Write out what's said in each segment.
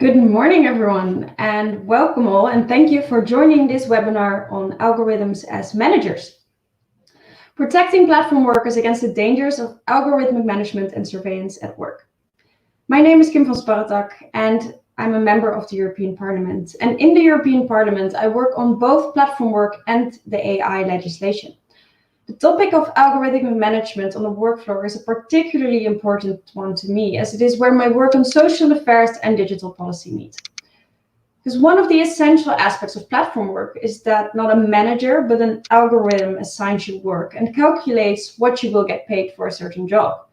Good morning, everyone, and welcome all, and thank you for joining this webinar on algorithms as managers. Protecting platform workers against the dangers of algorithmic management and surveillance at work. My name is Kim van Sparrentak, and I'm a member of the European Parliament. And in the European Parliament, I work on both platform work and the AI legislation. The topic of algorithmic management on the work floor is a particularly important one to me, as it is where my work on social affairs and digital policy meet. Because one of the essential aspects of platform work is that not a manager, but an algorithm assigns you work and calculates what you will get paid for a certain job.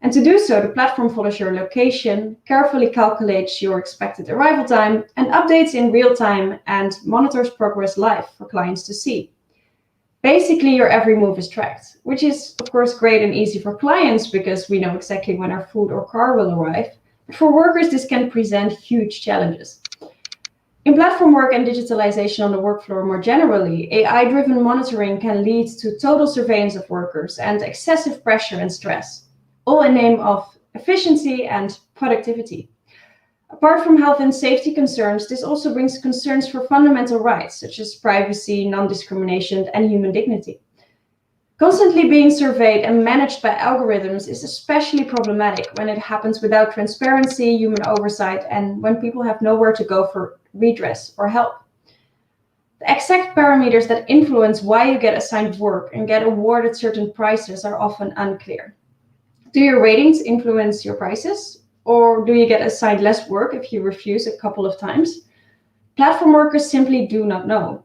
And to do so, the platform follows your location, carefully calculates your expected arrival time, and updates in real time and monitors progress live for clients to see. Basically, your every move is tracked, which is, of course, great and easy for clients because we know exactly when our food or car will arrive. But for workers, this can present huge challenges. In platform work and digitalization on the work floor more generally, AI-driven monitoring can lead to total surveillance of workers and excessive pressure and stress, all in the name of efficiency and productivity. Apart from health and safety concerns, this also brings concerns for fundamental rights, such as privacy, non-discrimination, and human dignity. Constantly being surveyed and managed by algorithms is especially problematic when it happens without transparency, human oversight, and when people have nowhere to go for redress or help. The exact parameters that influence why you get assigned work and get awarded certain prices are often unclear. Do your ratings influence your prices? Or do you get assigned less work if you refuse a couple of times? Platform workers simply do not know.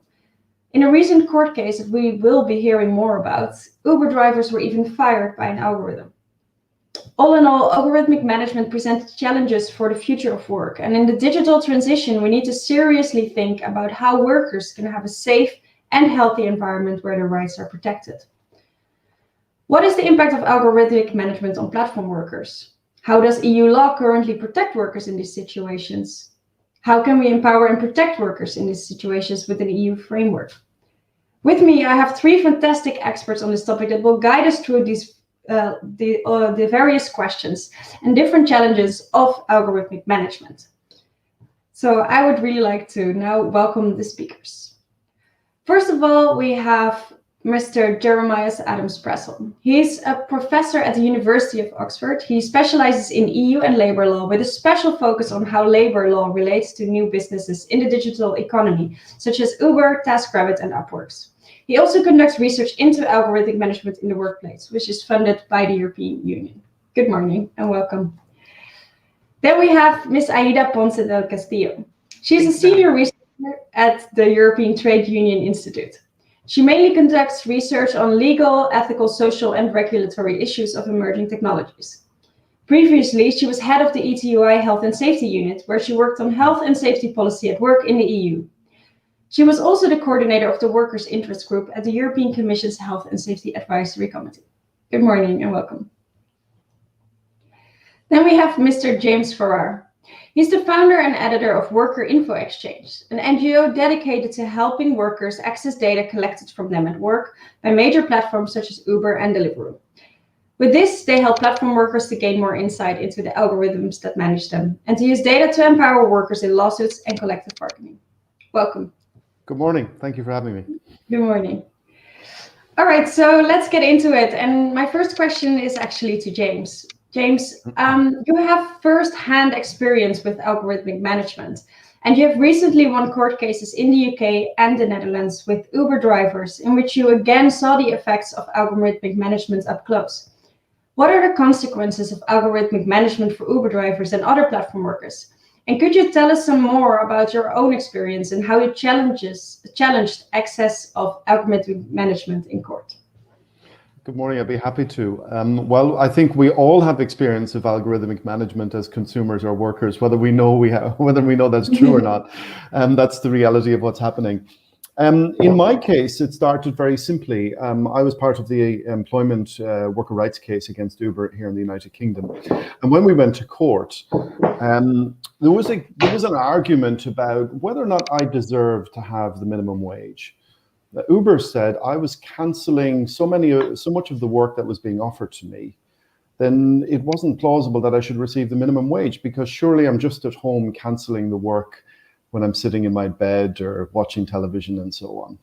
In a recent court case that we will be hearing more about, Uber drivers were even fired by an algorithm. All in all, algorithmic management presents challenges for the future of work. And in the digital transition, we need to seriously think about how workers can have a safe and healthy environment where their rights are protected. What is the impact of algorithmic management on platform workers? How does EU law currently protect workers in these situations? How can we empower and protect workers in these situations with an EU framework? With me, I have three fantastic experts on this topic that will guide us through the various questions and different challenges of algorithmic management. So I would really like to now welcome the speakers. First of all, we have Mr. Jeremias Adams-Prassl. He's a professor at the University of Oxford. He specializes in EU and labor law with a special focus on how labor law relates to new businesses in the digital economy, such as Uber, TaskRabbit, and Upworks. He also conducts research into algorithmic management in the workplace, which is funded by the European Union. Good morning and welcome. Then we have Ms. Aida Ponce Del Castillo. She's a senior researcher at the European Trade Union Institute. She mainly conducts research on legal, ethical, social, and regulatory issues of emerging technologies. Previously, she was head of the ETUI Health and Safety Unit, where she worked on health and safety policy at work in the EU. She was also the coordinator of the Workers' Interest Group at the European Commission's Health and Safety Advisory Committee. Good morning and welcome. Then we have Mr. James Farrar. He's the founder and editor of Worker Info Exchange, an NGO dedicated to helping workers access data collected from them at work by major platforms such as Uber and Deliveroo. With this, they help platform workers to gain more insight into the algorithms that manage them and to use data to empower workers in lawsuits and collective bargaining. Welcome. Good morning. Thank you for having me. Good morning. All right, so let's get into it. And my first question is actually to James. James, you have first-hand experience with algorithmic management, and you have recently won court cases in the UK and the Netherlands with Uber drivers, in which you again saw the effects of algorithmic management up close. What are the consequences of algorithmic management for Uber drivers and other platform workers? And could you tell us some more about your own experience and how you challenged access of algorithmic management in court? Good morning. I'd be happy to. Well, I think we all have experience of algorithmic management as consumers or workers, whether we know that's true or not. That's the reality of what's happening. In my case, it started very simply. I was part of the employment worker rights case against Uber here in the United Kingdom, and when we went to court, there was an argument about whether or not I deserved to have the minimum wage. Uber said I was cancelling so much of the work that was being offered to me then it wasn't plausible that I should receive the minimum wage, because surely I'm just at home cancelling the work when I'm sitting in my bed or watching television and so on.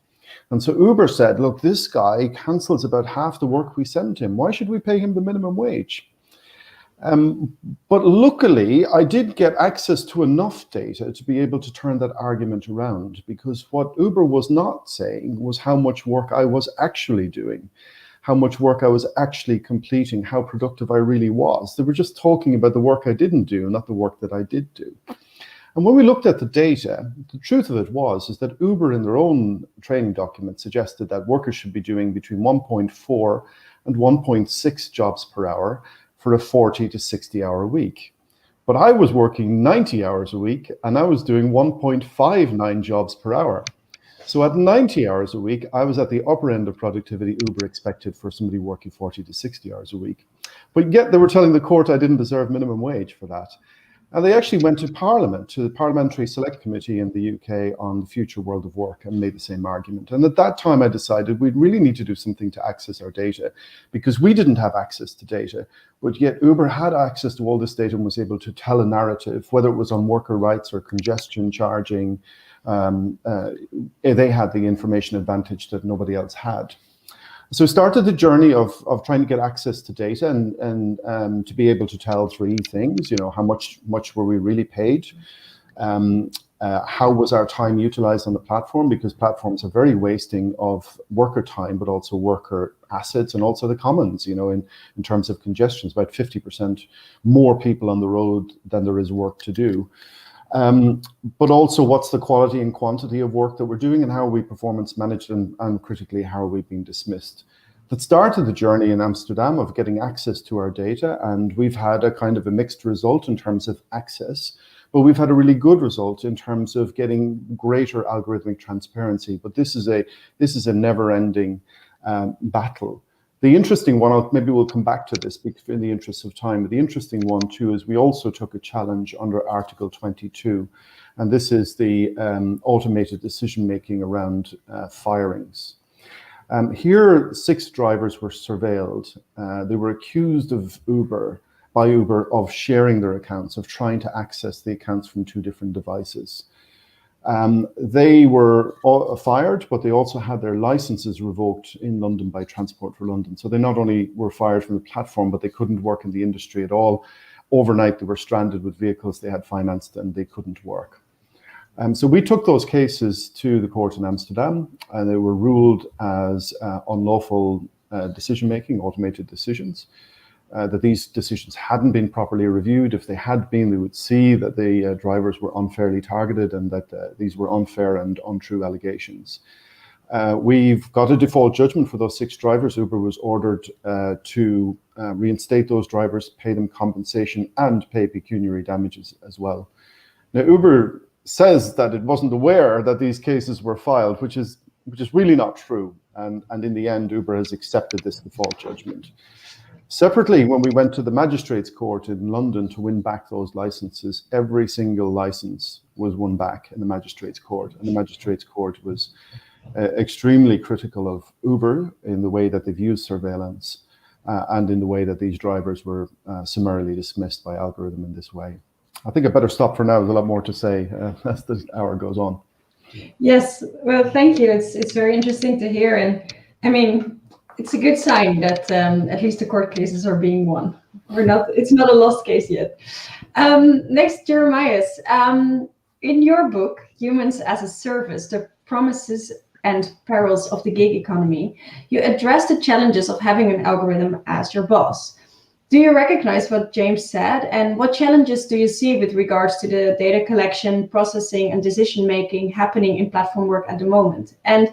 And so Uber said, look, this guy cancels about half the work we send him. Why should we pay him the minimum wage? But luckily, I did get access to enough data to be able to turn that argument around, because what Uber was not saying was how much work I was actually doing, how much work I was actually completing, how productive I really was. They were just talking about the work I didn't do, not the work that I did do. And when we looked at the data, the truth of it is that Uber in their own training document suggested that workers should be doing between 1.4 and 1.6 jobs per hour for a 40 to 60 hour week. But I was working 90 hours a week and I was doing 1.59 jobs per hour. So at 90 hours a week, I was at the upper end of productivity Uber expected for somebody working 40 to 60 hours a week. But yet they were telling the court I didn't deserve minimum wage for that. And they actually went to Parliament, to the Parliamentary Select Committee in the UK on the future world of work, and made the same argument. And at that time, I decided we really need to do something to access our data, because we didn't have access to data, but yet Uber had access to all this data and was able to tell a narrative, whether it was on worker rights or congestion charging. They had the information advantage that nobody else had. So started the journey of trying to get access to data and to be able to tell three things. You know, how much were we really paid? How was our time utilized on the platform? Because platforms are very wasting of worker time, but also worker assets and also the commons, you know, in terms of congestion. It's about 50% more people on the road than there is work to do. But also what's the quality and quantity of work that we're doing, and how are we performance managed, and critically, how are we being dismissed? That started the journey in Amsterdam of getting access to our data, and we've had a kind of a mixed result in terms of access, but we've had a really good result in terms of getting greater algorithmic transparency. But this is a never-ending battle. The interesting one, maybe we'll come back to this in the interest of time, but the interesting one too is we also took a challenge under Article 22, and this is the automated decision-making around firings. Here, 6 drivers were surveilled. They were accused by Uber of sharing their accounts, of trying to access the accounts from 2 different devices. They were fired, but they also had their licenses revoked in London by Transport for London. So they not only were fired from the platform, but they couldn't work in the industry at all. Overnight, they were stranded with vehicles they had financed and they couldn't work. So we took those cases to the court in Amsterdam, and they were ruled as unlawful decision-making, automated decisions. That these decisions hadn't been properly reviewed. If they had been, they would see that the drivers were unfairly targeted and that these were unfair and untrue allegations. We've got a default judgment for those 6 drivers. Uber was ordered to reinstate those drivers, pay them compensation, and pay pecuniary damages as well. Now, Uber says that it wasn't aware that these cases were filed, which is really not true. And in the end, Uber has accepted this default judgment. Separately, when we went to the Magistrates Court in London to win back those licenses, every single license was won back in the Magistrates Court. And the Magistrates Court was extremely critical of Uber in the way that they've used surveillance and in the way that these drivers were summarily dismissed by algorithm in this way. I think I better stop for now. There's a lot more to say as the hour goes on. Yes, well, thank you. It's very interesting to hear. And I mean, it's a good sign that at least the court cases are being won. It's not a lost case yet. Next, Jeremias, in your book, Humans as a Service, the Promises and Perils of the Gig Economy, you address the challenges of having an algorithm as your boss. Do you recognize what James said, and what challenges do you see with regards to the data collection, processing, and decision-making happening in platform work at the moment? And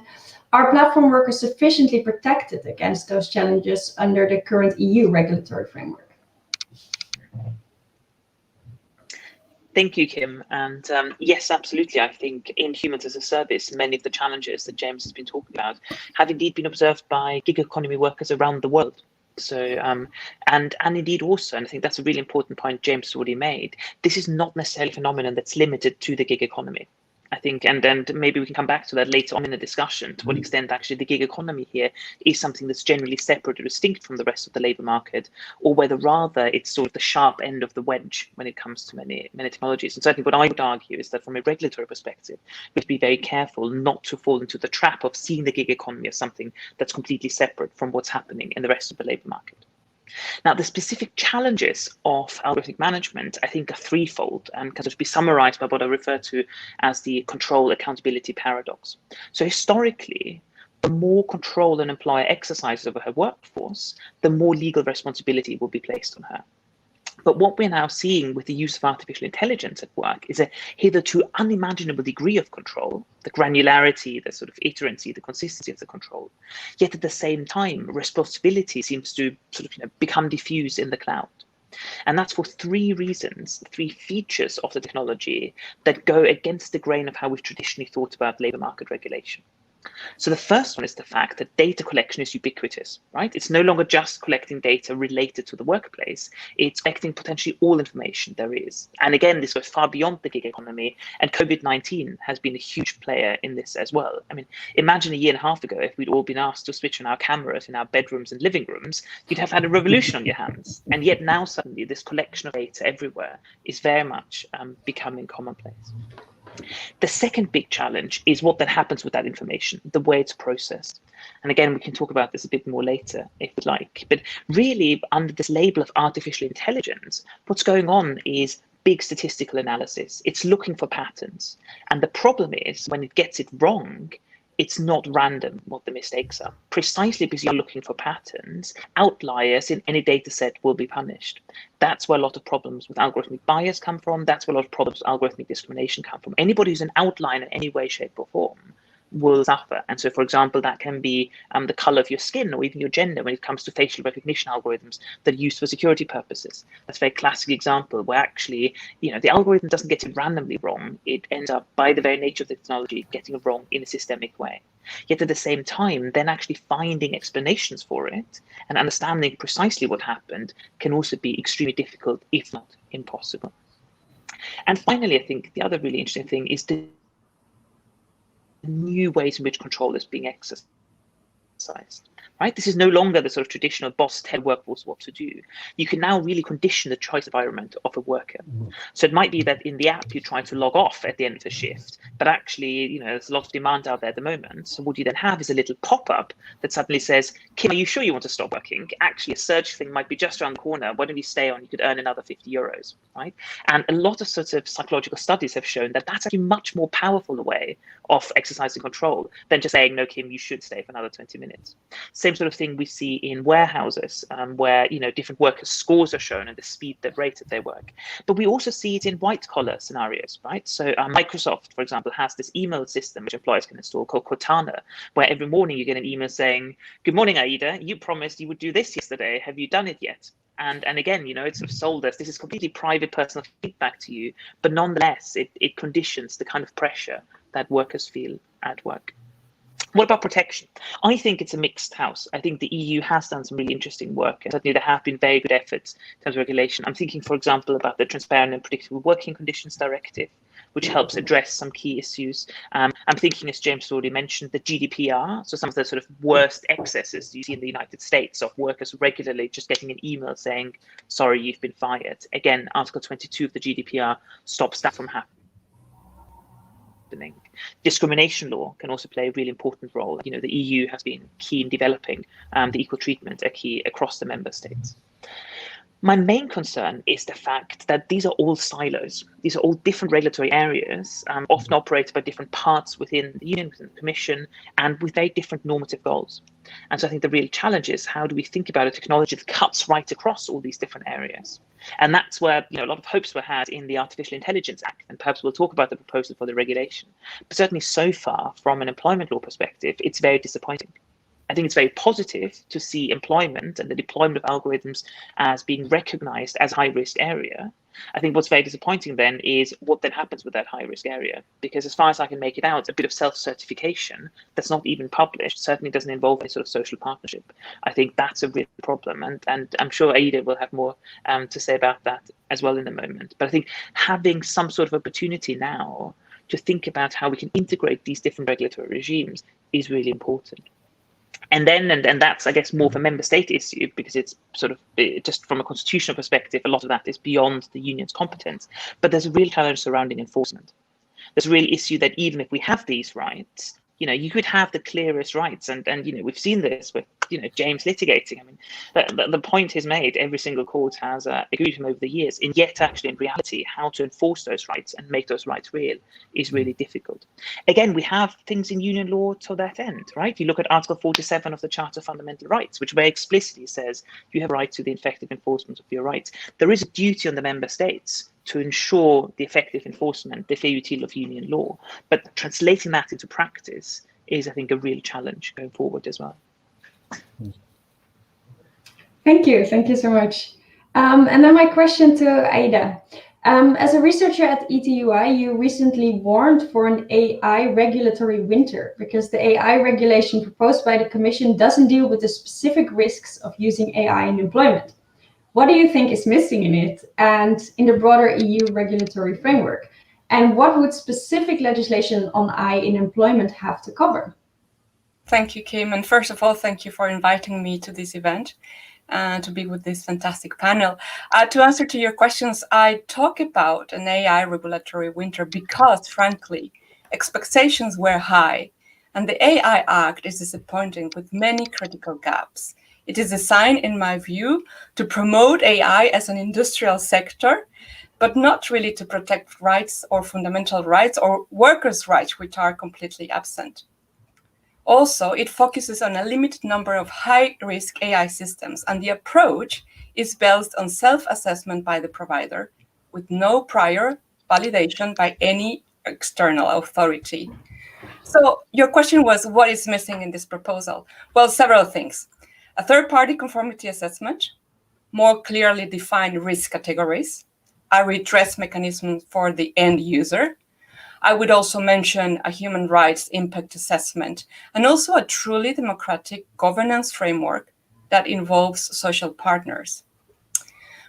are platform workers sufficiently protected against those challenges under the current EU regulatory framework? Thank you, Kim. And yes, absolutely. I think in Humans as a Service, many of the challenges that James has been talking about have indeed been observed by gig economy workers around the world. So, and indeed also, and I think that's a really important point James has already made, this is not necessarily a phenomenon that's limited to the gig economy. I think, and then maybe we can come back to that later on in the discussion, to what extent actually the gig economy here is something that's generally separate or distinct from the rest of the labour market, or whether rather it's sort of the sharp end of the wedge when it comes to many technologies. And certainly what I would argue is that from a regulatory perspective, we have to be very careful not to fall into the trap of seeing the gig economy as something that's completely separate from what's happening in the rest of the labour market. Now, the specific challenges of algorithmic management, I think, are threefold and can sort of be summarized by what I refer to as the control accountability paradox. So historically, the more control an employer exercises over her workforce, the more legal responsibility will be placed on her. But what we're now seeing with the use of artificial intelligence at work is a hitherto unimaginable degree of control, the granularity, the sort of iterancy, the consistency of the control. Yet at the same time, responsibility seems to sort of become diffused in the cloud. And that's for three reasons, three features of the technology that go against the grain of how we've traditionally thought about labour market regulation. So the first one is the fact that data collection is ubiquitous, right? It's no longer just collecting data related to the workplace. It's collecting potentially all information there is. And again, this goes far beyond the gig economy, and COVID-19 has been a huge player in this as well. I mean, imagine a year and a half ago, if we'd all been asked to switch on our cameras in our bedrooms and living rooms, you'd have had a revolution on your hands. And yet now suddenly this collection of data everywhere is very much becoming commonplace. The second big challenge is what then happens with that information, the way it's processed. And again, we can talk about this a bit more later if you'd like. But really, under this label of artificial intelligence, what's going on is big statistical analysis. It's looking for patterns. And the problem is when it gets it wrong, it's not random what the mistakes are. Precisely because you're looking for patterns, outliers in any data set will be punished. That's where a lot of problems with algorithmic bias come from. That's where a lot of problems with algorithmic discrimination come from. Anybody who's an outlier in any way, shape, or form will suffer. And so, for example, that can be the color of your skin or even your gender when it comes to facial recognition algorithms that are used for security purposes. That's a very classic example where actually, the algorithm doesn't get it randomly wrong. It ends up, by the very nature of the technology, getting it wrong in a systemic way. Yet at the same time, then actually finding explanations for it and understanding precisely what happened can also be extremely difficult, if not impossible. And finally, I think the other really interesting thing is the new ways in which control is being exercised. Right? This is no longer the sort of traditional boss tell workforce what to do. You can now really condition the choice environment of a worker. So it might be that in the app you try to log off at the end of the shift, but actually, there's a lot of demand out there at the moment. So what you then have is a little pop-up that suddenly says, Kim, are you sure you want to stop working? Actually, a surge thing might be just around the corner. Why don't you stay on? You could earn another 50 euros, right? And a lot of sort of psychological studies have shown that that's actually much more powerful a way of exercising control than just saying, no, Kim, you should stay for another 20 minutes. Same sort of thing we see in warehouses where different workers' scores are shown and the speed, the rate that they work. But we also see it in white collar scenarios, right? So Microsoft, for example, has this email system which employees can install called Cortana, where every morning you get an email saying, good morning, Aida, you promised you would do this yesterday. Have you done it yet? And again, it's sort of sold us, this is completely private personal feedback to you, but nonetheless, it conditions the kind of pressure that workers feel at work. What about protection? I think it's a mixed house. I think the EU has done some really interesting work. And certainly there have been very good efforts in terms of regulation. I'm thinking, for example, about the Transparent and Predictable Working Conditions Directive, which helps address some key issues. I'm thinking, as James already mentioned, the GDPR, so some of the sort of worst excesses you see in the United States of workers regularly just getting an email saying, sorry, you've been fired. Again, Article 22 of the GDPR stops that from happening. Discrimination law can also play a really important role. The EU has been key in developing the equal treatment key across the member states. My main concern is the fact that these are all silos. These are all different regulatory areas, often operated by different parts within the Union, within the Commission, and with very different normative goals. And so I think the real challenge is, how do we think about a technology that cuts right across all these different areas? And that's where a lot of hopes were had in the Artificial Intelligence Act, and perhaps we'll talk about the proposal for the regulation. But certainly so far, from an employment law perspective, it's very disappointing. I think it's very positive to see employment and the deployment of algorithms as being recognized as a high-risk area. I think what's very disappointing then is what then happens with that high-risk area, because as far as I can make it out, a bit of self-certification that's not even published certainly doesn't involve any sort of social partnership. I think that's a real problem, and I'm sure Aida will have more to say about that as well in a moment. But I think having some sort of opportunity now to think about how we can integrate these different regulatory regimes is really important. And then, and that's, I guess, more of a member state issue, because it's sort of just from a constitutional perspective, a lot of that is beyond the union's competence. But there's a real challenge surrounding enforcement. There's a real issue that even if we have these rights, you could have the clearest rights, and we've seen this with James litigating. I mean, the point is made. Every single court has agreed with him over the years, and yet actually in reality, how to enforce those rights and make those rights real is really difficult. Again, we have things in union law to that end, right? You look at Article 47 of the Charter of Fundamental Rights, which very explicitly says you have a right to the effective enforcement of your rights. There is a duty on the member states to ensure the effective enforcement, the fair util of union law. But translating that into practice is, I think, a real challenge going forward as well. Thank you so much. And then my question to Aida. As a researcher at ETUI, you recently warned for an AI regulatory winter because the AI regulation proposed by the Commission doesn't deal with the specific risks of using AI in employment. What do you think is missing in it and in the broader EU regulatory framework? And what would specific legislation on AI in employment have to cover? Thank you, Kim. And first of all, thank you for inviting me to this event and to be with this fantastic panel. To answer to your questions, I talk about an AI regulatory winter because, frankly, expectations were high. And the AI Act is disappointing with many critical gaps. It is designed, in my view, to promote AI as an industrial sector, but not really to protect rights or fundamental rights or workers' rights, which are completely absent. Also, it focuses on a limited number of high-risk AI systems, and the approach is based on self-assessment by the provider with no prior validation by any external authority. So your question was, what is missing in this proposal? Well, several things. A third-party conformity assessment, more clearly defined risk categories, a redress mechanism for the end user. I would also mention a human rights impact assessment, and also a truly democratic governance framework that involves social partners.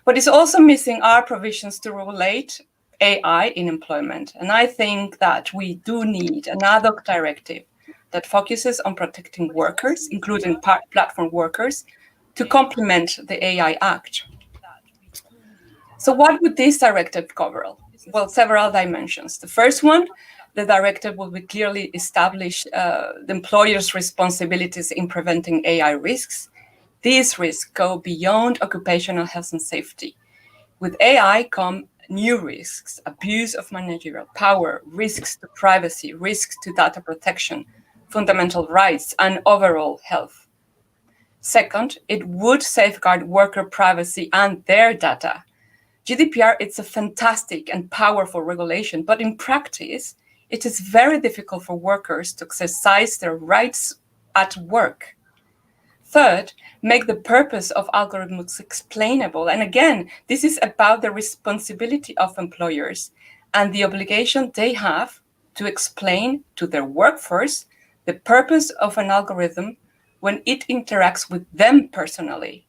What is also missing are provisions to regulate AI in employment. And I think that we do need an ad hoc directive that focuses on protecting workers, including platform workers, to complement the AI Act. So what would this directive cover? Well, several dimensions. The first one, the directive will be clearly establish the employer's responsibilities in preventing AI risks. These risks go beyond occupational health and safety. With AI come new risks, abuse of managerial power, risks to privacy, risks to data protection, fundamental rights, and overall health. Second, it would safeguard worker privacy and their data. GDPR, it's a fantastic and powerful regulation, but in practice, it is very difficult for workers to exercise their rights at work. Third, make the purpose of algorithms explainable. And again, this is about the responsibility of employers and the obligation they have to explain to their workforce the purpose of an algorithm when it interacts with them personally.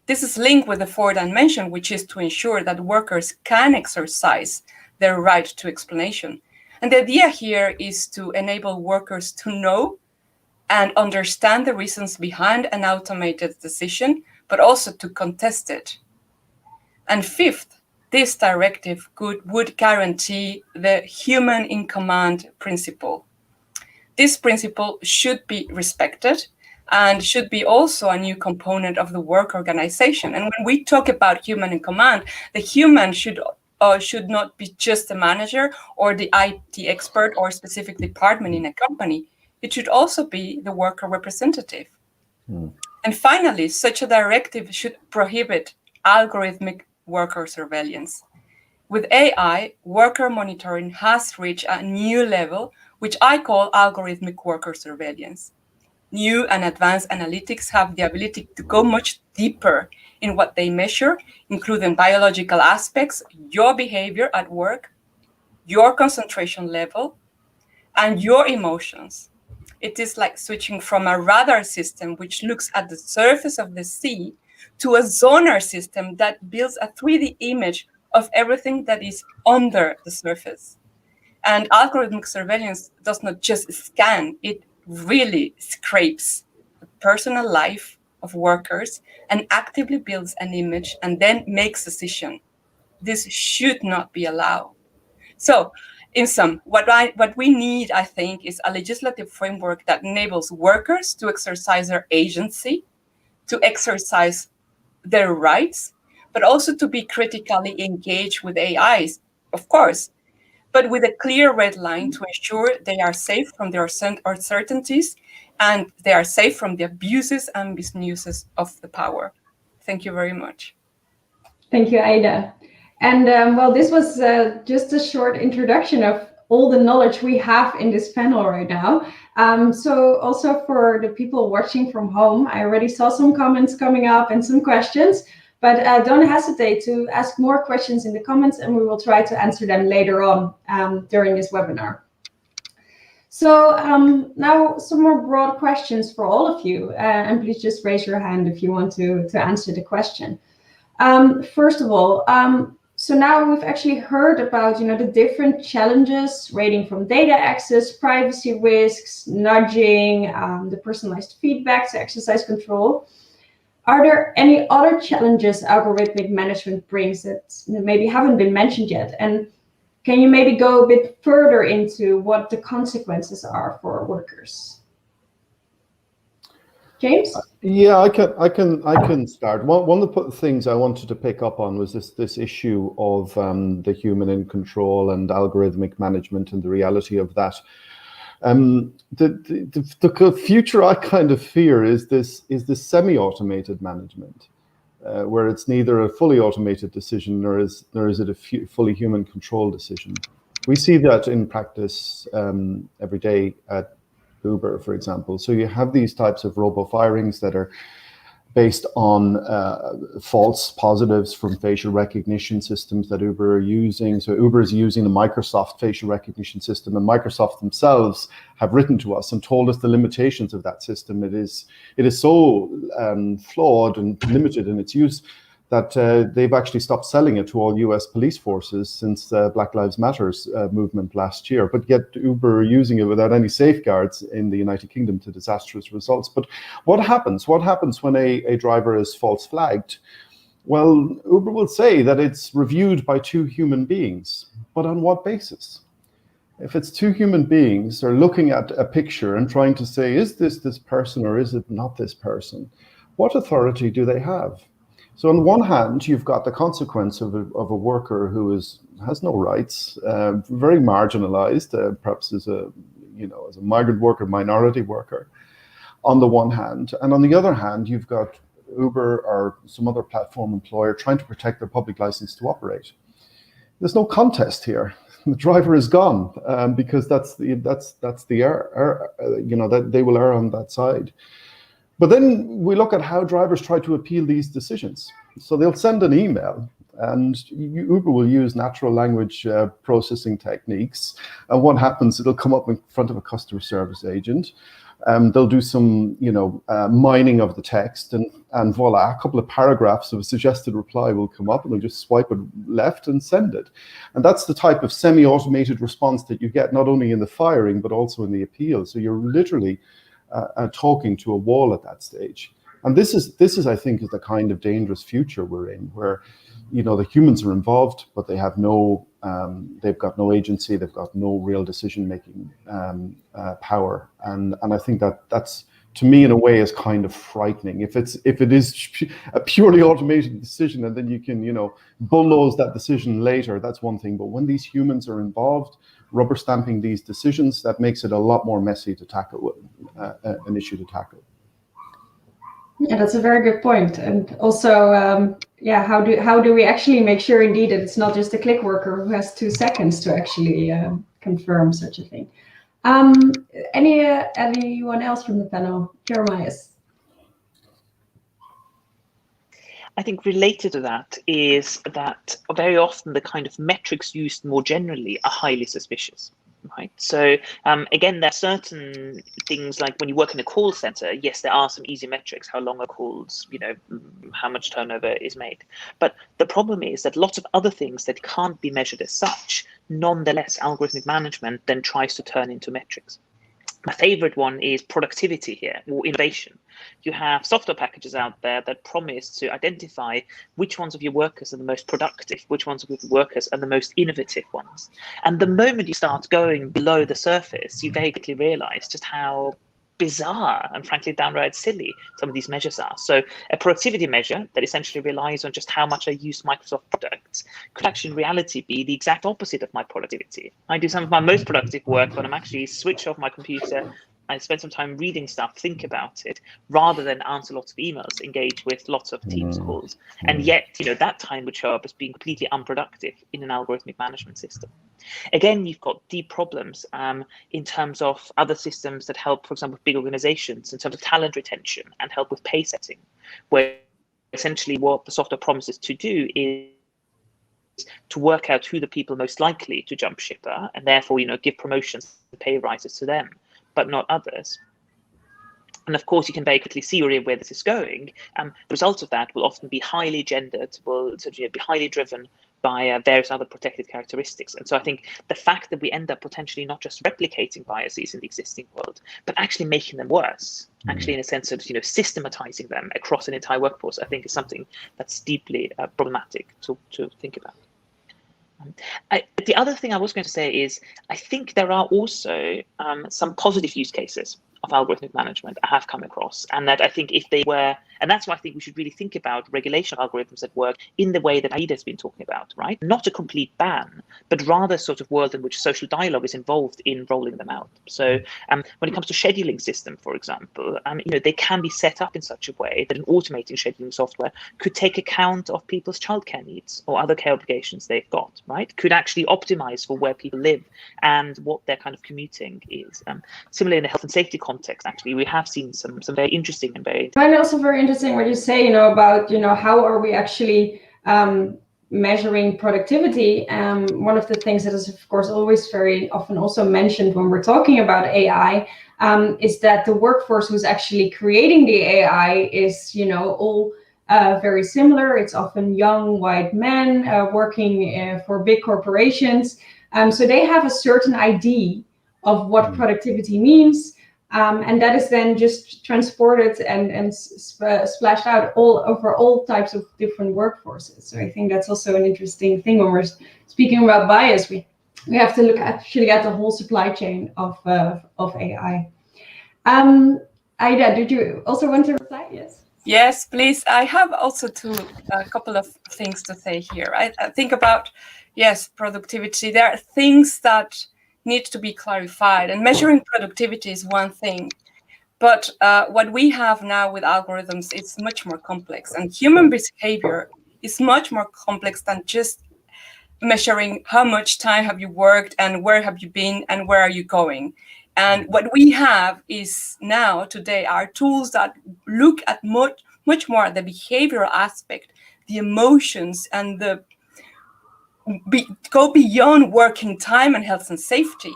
This is linked with the fourth dimension, which is to ensure that workers can exercise their right to explanation. And the idea here is to enable workers to know and understand the reasons behind an automated decision, but also to contest it. And fifth, this directive would guarantee the human in command principle. This principle should be respected and should be also a new component of the work organization. And when we talk about human in command, the human should not be just the manager or the IT expert or specific department in a company. It should also be the worker representative. And finally, such a directive should prohibit algorithmic worker surveillance. With AI, worker monitoring has reached a new level, which I call algorithmic worker surveillance. New and advanced analytics have the ability to go much deeper in what they measure, including biological aspects, your behavior at work, your concentration level, and your emotions. It is like switching from a radar system, which looks at the surface of the sea, to a sonar system that builds a 3D image of everything that is under the surface. And algorithmic surveillance does not just scan, it really scrapes the personal life of workers and actively builds an image and then makes decision. This should not be allowed. So, in sum, what we need, I think, is a legislative framework that enables workers to exercise their agency, to exercise their rights, but also to be critically engaged with AIs, of course, but with a clear red line to ensure they are safe from their uncertainties and they are safe from the abuses and misuses of the power. Thank you very much. Thank you, Aida. And well, this was just a short introduction of all the knowledge we have in this panel right now. So also for the people watching from home, I already saw some comments coming up and some questions, but don't hesitate to ask more questions in the comments and we will try to answer them later on during this webinar. So now some more broad questions for all of you, and please just raise your hand if you want to answer the question. First of all, so now we've actually heard about, the different challenges ranging from data access, privacy risks, nudging, the personalized feedback to exercise control. Are there any other challenges algorithmic management brings that maybe haven't been mentioned yet? And can you maybe go a bit further into what the consequences are for workers? James? Yeah, I can start. One of the things I wanted to pick up on was this issue of the human in control and algorithmic management and the reality of that. The future I kind of fear is this semi-automated management, where it's neither a fully automated decision nor is it a fully human control decision. We see that in practice every day at Uber, for example. So you have these types of robo-firings that are based on false positives from facial recognition systems that Uber are using. So Uber is using the Microsoft facial recognition system, and Microsoft themselves have written to us and told us the limitations of that system. It is so flawed and limited in its use that they've actually stopped selling it to all US police forces since the Black Lives Matters movement last year. But yet Uber are using it without any safeguards in the United Kingdom to disastrous results. But what happens? What happens when a driver is false flagged? Well, Uber will say that it's reviewed by two human beings, but on what basis? If it's two human beings, they're looking at a picture and trying to say, is this person or is it not this person? What authority do they have? So on one hand, you've got the consequence of a worker who has no rights, very marginalized, perhaps as a migrant worker, minority worker, on the one hand. And on the other hand, you've got Uber or some other platform employer trying to protect their public license to operate. There's no contest here. The driver is gone because that's the error. That they will err on that side. But then we look at how drivers try to appeal these decisions. So they'll send an email, and Uber will use natural language processing techniques. And what happens? It'll come up in front of a customer service agent. They'll do some, mining of the text, and voila, a couple of paragraphs of a suggested reply will come up, and they'll just swipe it left and send it. And that's the type of semi-automated response that you get not only in the firing but also in the appeal. So you're literally talking to a wall at that stage. And this is, I think, is the kind of dangerous future we're in, where, the humans are involved, but they have they've got no agency, they've got no real decision-making power. And I think that's, to me, in a way, is kind of frightening. If it is a purely automated decision, and then you can, bulldoze that decision later, that's one thing. But when these humans are involved, rubber stamping these decisions, that makes it a lot more messy to tackle, an issue to tackle. Yeah, that's a very good point. And also, how do we actually make sure indeed that it's not just a click worker who has 2 seconds to actually confirm such a thing? Anyone else from the panel? Jeremias? I think related to that is that very often the kind of metrics used more generally are highly suspicious. right? So again, there are certain things like when you work in a call center, yes, there are some easy metrics, how long are calls, how much turnover is made. But the problem is that lots of other things that can't be measured as such, nonetheless, algorithmic management then tries to turn into metrics. My favorite one is productivity here, or innovation. You have software packages out there that promise to identify which ones of your workers are the most productive, which ones of your workers are the most innovative ones. And the moment you start going below the surface, you very quickly realize just how bizarre and frankly downright silly some of these measures are. So a productivity measure that essentially relies on just how much I use Microsoft products could actually in reality be the exact opposite of my productivity. I do some of my most productive work when I'm actually switch off my computer, I spend some time reading stuff, think about it, rather than answer lots of emails, engage with lots of Teams calls. And yet, that time would show up as being completely unproductive in an algorithmic management system. Again, you've got deep problems in terms of other systems that help, for example, big organizations in terms of talent retention and help with pay setting, where essentially what the software promises to do is to work out who the people most likely to jump ship are, and therefore, give promotions and pay rises to them, but not others. And of course, you can very quickly see where this is going. The results of that will often be highly gendered, will be highly driven by various other protected characteristics. And so I think the fact that we end up potentially not just replicating biases in the existing world, but actually making them worse, actually in a sense of systematizing them across an entire workforce, I think is something that's deeply problematic to think about. The other thing I was going to say is I think there are also some positive use cases of algorithmic management I have come across, and that I think if they were, and that's why I think we should really think about regulation of algorithms that work in the way that Aida has been talking about, right? Not a complete ban, but rather sort of world in which social dialogue is involved in rolling them out. So when it comes to scheduling system, for example, they can be set up in such a way that an automating scheduling software could take account of people's childcare needs or other care obligations they've got, right? Could actually optimize for where people live and what their kind of commuting is. Similarly, in the health and safety context, actually, we have seen some very interesting and very... And also very interesting what you say, about, how are we actually measuring productivity. One of the things that is, of course, always very often also mentioned when we're talking about AI is that the workforce who's actually creating the AI is, all very similar. It's often young white men working for big corporations. So they have a certain idea of what productivity means. And that is then just transported and splashed out all over all types of different workforces. So I think that's also an interesting thing when we're speaking about bias. We have to look actually at the whole supply chain of AI. Aida, did you also want to reply? Yes. Yes, please. I have also a couple of things to say here. I think about, yes, productivity. There are things that need to be clarified, and measuring productivity is one thing. But what we have now with algorithms is much more complex, and human behavior is much more complex than just measuring how much time have you worked and where have you been and where are you going. And what we have is now today are tools that look at much more at the behavioral aspect, the emotions, and go beyond working time and health and safety.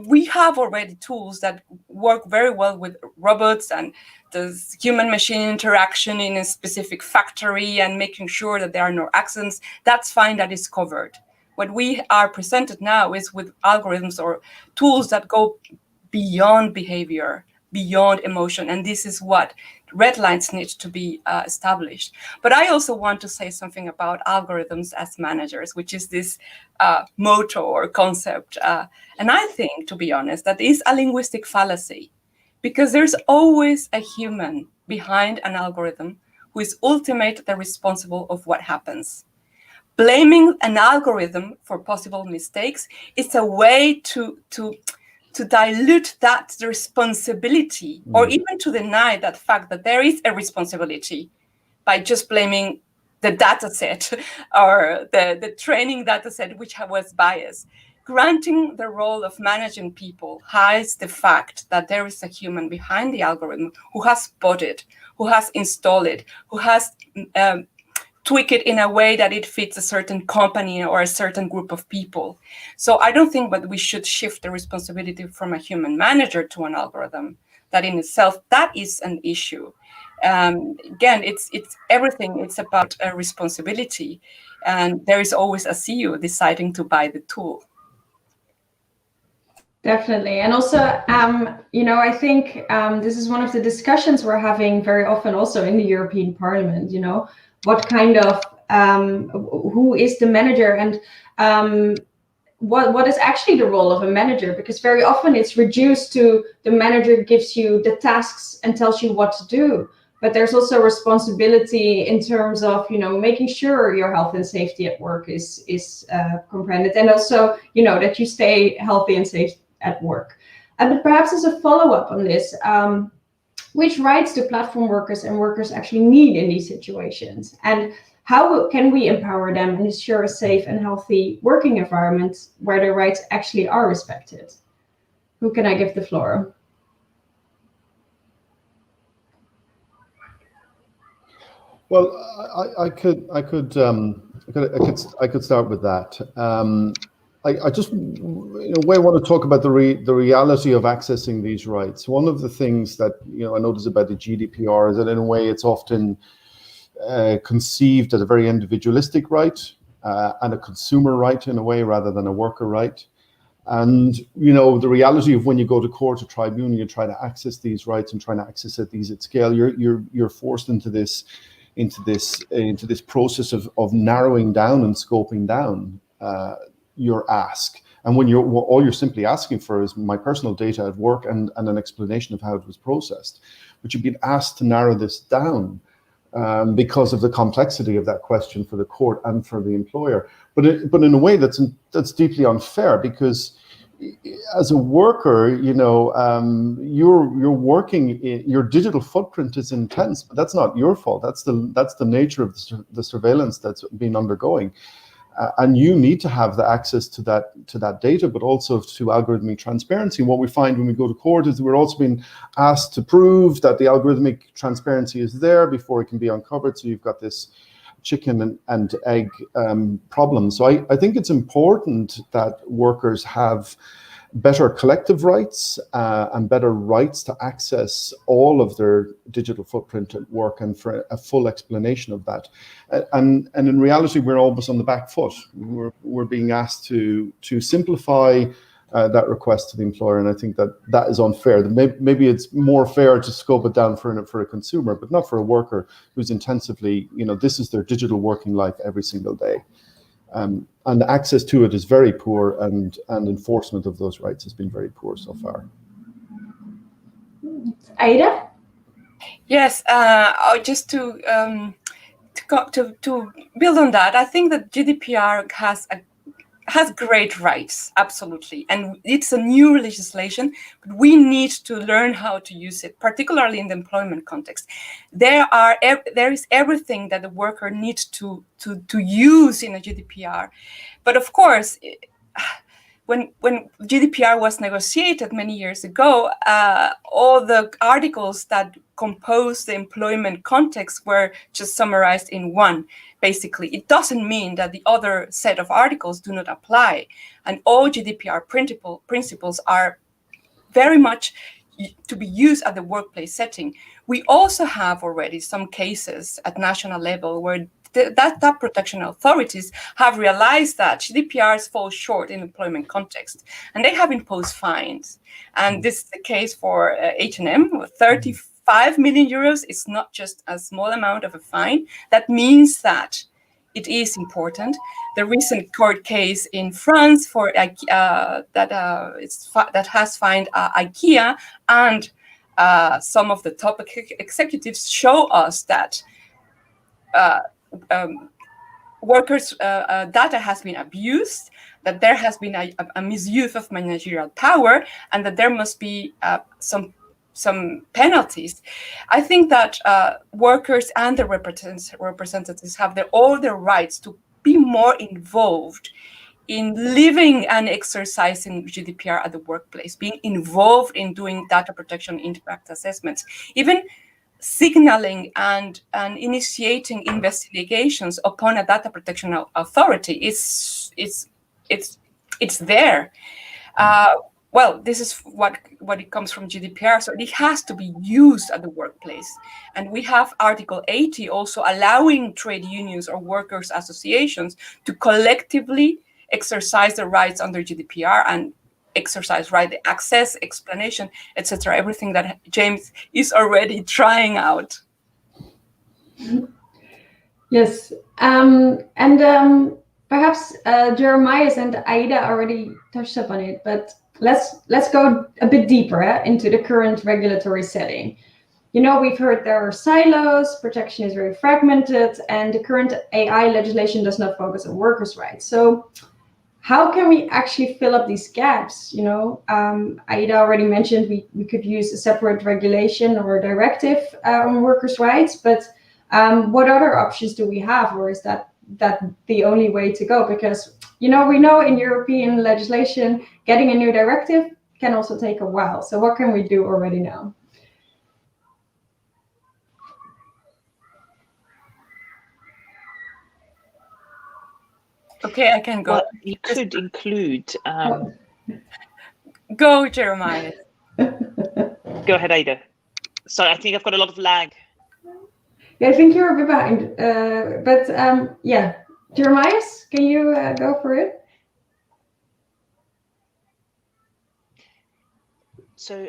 We have already tools that work very well with robots and the human-machine interaction in a specific factory and making sure that there are no accidents. That's fine, that is covered. What we are presented now is with algorithms or tools that go beyond behavior, beyond emotion, and this is what red lines need to be established. But I also want to say something about algorithms as managers, which is this motto or concept. And I think, to be honest, that is a linguistic fallacy, because there's always a human behind an algorithm who is ultimately responsible of what happens. Blaming an algorithm for possible mistakes is a way to dilute the responsibility, or even to deny that fact that there is a responsibility by just blaming the data set or the training data set which was biased. Granting the role of managing people hides the fact that there is a human behind the algorithm who has spotted, who has installed it, who has tweak it in a way that it fits a certain company or a certain group of people. So I don't think that we should shift the responsibility from a human manager to an algorithm. That in itself, that is an issue. Again, it's everything. It's about a responsibility, and there is always a CEO deciding to buy the tool. Definitely. And also, I think this is one of the discussions we're having very often also in the European Parliament, what kind of, who is the manager, and what is actually the role of a manager? Because very often it's reduced to the manager gives you the tasks and tells you what to do. But there's also responsibility in terms of, making sure your health and safety at work is comprehended, and also, that you stay healthy and safe at work. But perhaps as a follow-up on this, which rights do platform workers and workers actually need in these situations? And how can we empower them and ensure a safe and healthy working environment where their rights actually are respected? Who can I give the floor? Well, I could start with that. I just, in a way, want to talk about the reality of accessing these rights. One of the things that I notice about the GDPR is that in a way it's often conceived as a very individualistic right and a consumer right in a way rather than a worker right. And the reality of when you go to court or tribunal, you try to access these rights and trying to access these at scale, you're forced into this process of narrowing down and scoping down your ask. And when all you're simply asking for is my personal data at work and an explanation of how it was processed, but you've been asked to narrow this down because of the complexity of that question for the court and for the employer. But in a way that's deeply unfair, because as a worker, you're working. Your digital footprint is intense, but that's not your fault. That's the nature of the surveillance that's been undergoing. And you need to have the access to that data, but also to algorithmic transparency. And what we find when we go to court is we're also being asked to prove that the algorithmic transparency is there before it can be uncovered. So you've got this chicken and egg problem. So I think it's important that workers have better collective rights and better rights to access all of their digital footprint at work, and for a full explanation of that. And in reality, we're almost on the back foot. We're being asked to simplify that request to the employer, and I think that is unfair. Maybe it's more fair to scope it down for a consumer, but not for a worker who's intensively, this is their digital working life every single day. And access to it is very poor, and enforcement of those rights has been very poor so far. Aida? Yes, just to build on that, I think that GDPR has great rights, absolutely, and it's a new legislation, but we need to learn how to use it, particularly in the employment context. There is everything that the worker needs to use in a GDPR, but of course, when GDPR was negotiated many years ago, all the articles that compose the employment context were just summarized in one. Basically, it doesn't mean that the other set of articles do not apply. And all GDPR principles are very much to be used at the workplace setting. We also have already some cases at national level where data protection authorities have realized that GDPRs fall short in employment context, and they have imposed fines. And this is the case for H&M, 35 million euros is not just a small amount of a fine. That means that it is important. The recent court case in France for that has fined IKEA and some of the top executives show us that workers' data has been abused, that there has been a misuse of managerial power, and that there must be some penalties. I think that workers and the representatives have all their rights to be more involved in living and exercising GDPR at the workplace, being involved in doing data protection impact assessments, even signaling and initiating investigations upon a data protection authority it's there. Well, this is what it comes from GDPR, so it has to be used at the workplace. And we have Article 80 also allowing trade unions or workers' associations to collectively exercise their rights under GDPR and exercise right the access, explanation, etc. Everything that James is already trying out. Yes, perhaps Jeremias and Aida already touched upon it, but let's go a bit deeper into the current regulatory setting. You know, we've heard there are silos, protection is very fragmented, and the current AI legislation does not focus on workers' rights. So how can we actually fill up these gaps? You know, Aida already mentioned we could use a separate regulation or a directive on workers' rights, but what other options do we have, or is that the only way to go? Because, you know, we know in European legislation, getting a new directive can also take a while. So what can we do already now? Okay, I can go. Well, you could include... Go, Jeremias. Go ahead, Aida. Sorry, I think I've got a lot of lag. Yeah, I think you're a bit behind, but yeah. Jeremias, can you go for it? So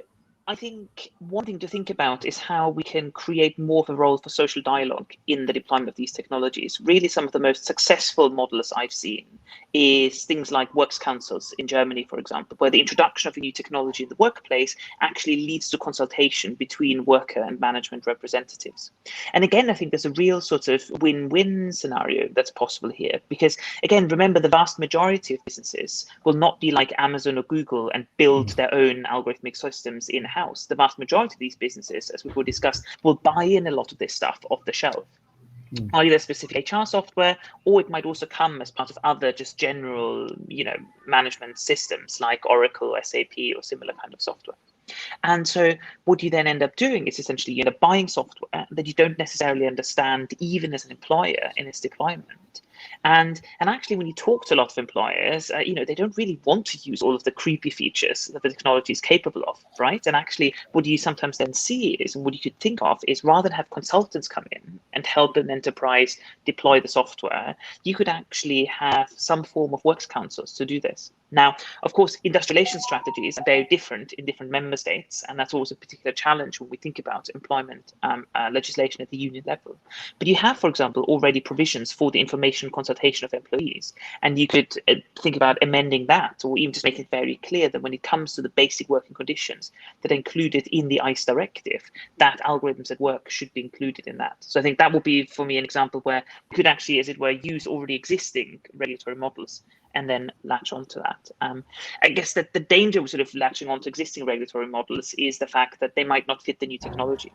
I think one thing to think about is how we can create more of a role for social dialogue in the deployment of these technologies. Really, some of the most successful models I've seen is things like works councils in Germany, for example, where the introduction of a new technology in the workplace actually leads to consultation between worker and management representatives. And again, I think there's a real sort of win-win scenario that's possible here, because again, remember, the vast majority of businesses will not be like Amazon or Google and build their own algorithmic systems in-house. The vast majority of these businesses, as we've already discussed, will buy in a lot of this stuff off the shelf. Either specific HR software, or it might also come as part of other just general, you know, management systems like Oracle, SAP, or similar kind of software. And so what you then end up doing is essentially, you know, buying software that you don't necessarily understand even as an employer in its deployment. And actually, when you talk to a lot of employers, you know, they don't really want to use all of the creepy features that the technology is capable of, right? And actually, what you sometimes then see is, and what you could think of is, rather than have consultants come in and help an enterprise deploy the software, you could actually have some form of works councils to do this. Now, of course, industrialization strategies are very different in different member states, and that's always a particular challenge when we think about employment legislation at the union level. But you have, for example, already provisions for the information consultation of employees, and you could think about amending that, or even just make it very clear that when it comes to the basic working conditions that are included in the ICE directive, that algorithms at work should be included in that. So I think that would be, for me, an example where we could actually, as it were, use already existing regulatory models and then latch onto that. I guess that the danger with sort of latching onto existing regulatory models is the fact that they might not fit the new technology.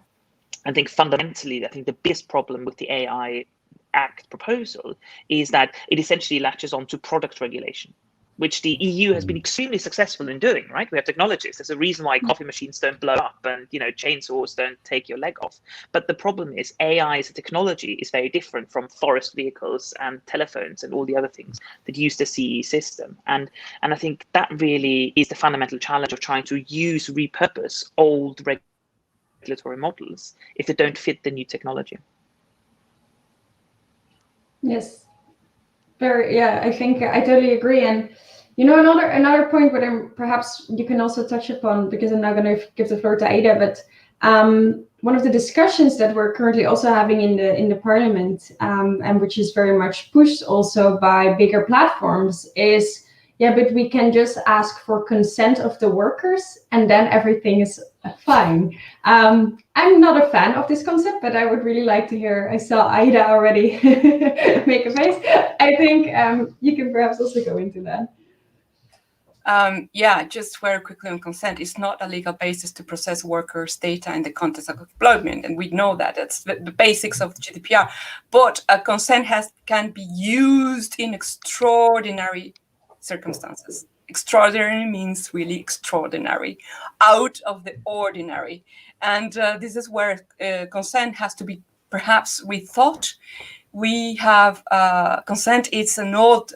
I think fundamentally, I think the biggest problem with the AI Act proposal is that it essentially latches onto product regulation, which the EU has been extremely successful in doing, right? We have technologies. There's a reason why coffee machines don't blow up and, you know, chainsaws don't take your leg off. But the problem is AI as a technology is very different from forest vehicles and telephones and all the other things that use the CE system. And I think that really is the fundamental challenge of trying to repurpose old regulatory models if they don't fit the new technology. Yes, yeah, I think I totally agree. And you know, another point, but perhaps you can also touch upon, because I'm now going to give the floor to Aida. But one of the discussions that we're currently also having in the parliament, and which is very much pushed also by bigger platforms, is, yeah, but we can just ask for consent of the workers and then everything is fine. I'm not a fan of this concept, but I would really like to hear. I saw Aida already make a face. I think you can perhaps also go into that. Yeah, just very quickly on consent. It's not a legal basis to process workers' data in the context of employment, and we know that. That's the basics of GDPR. But consent can be used in extraordinary circumstances. Extraordinary means really extraordinary, out of the ordinary. And this is where consent has to be perhaps rethought. We have consent. It's an old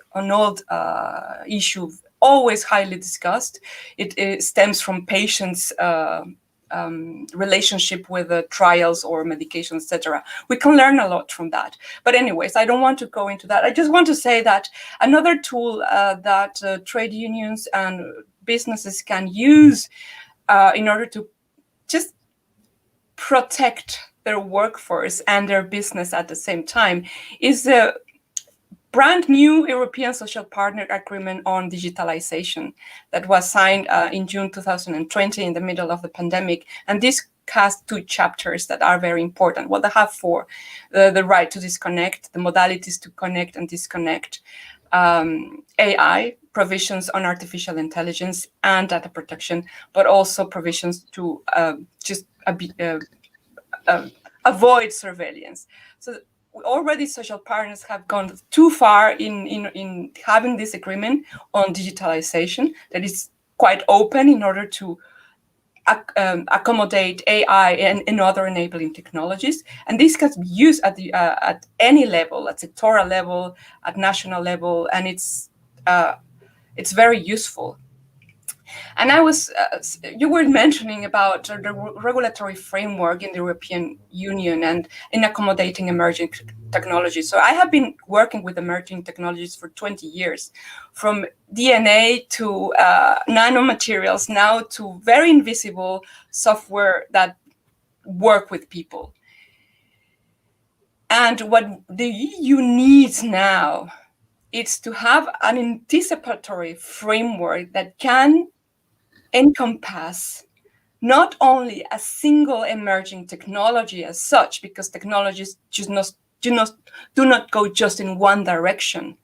issue, always highly discussed. It stems from patients' relationship with the trials or medication, etc. We can learn a lot from that. But anyways, I don't want to go into that. I just want to say that another tool that trade unions and businesses can use in order to just protect their workforce and their business at the same time is the brand new European Social Partner Agreement on digitalization that was signed in June 2020 in the middle of the pandemic. And this has 2 chapters that are very important. Well, they have 4, the right to disconnect, the modalities to connect and disconnect, AI, provisions on artificial intelligence and data protection, but also provisions to avoid surveillance. So already social partners have gone too far in having this agreement on digitalization that is quite open in order to accommodate AI and other enabling technologies. And this can be used at any level, at sectoral level, at national level, and it's very useful. And you were mentioning about the regulatory framework in the European Union and in accommodating emerging technologies. So I have been working with emerging technologies for 20 years, from DNA to nanomaterials, now to very invisible software that work with people. And what the EU needs now is to have an anticipatory framework that can encompass not only a single emerging technology as such, because technologies do not go just in one direction,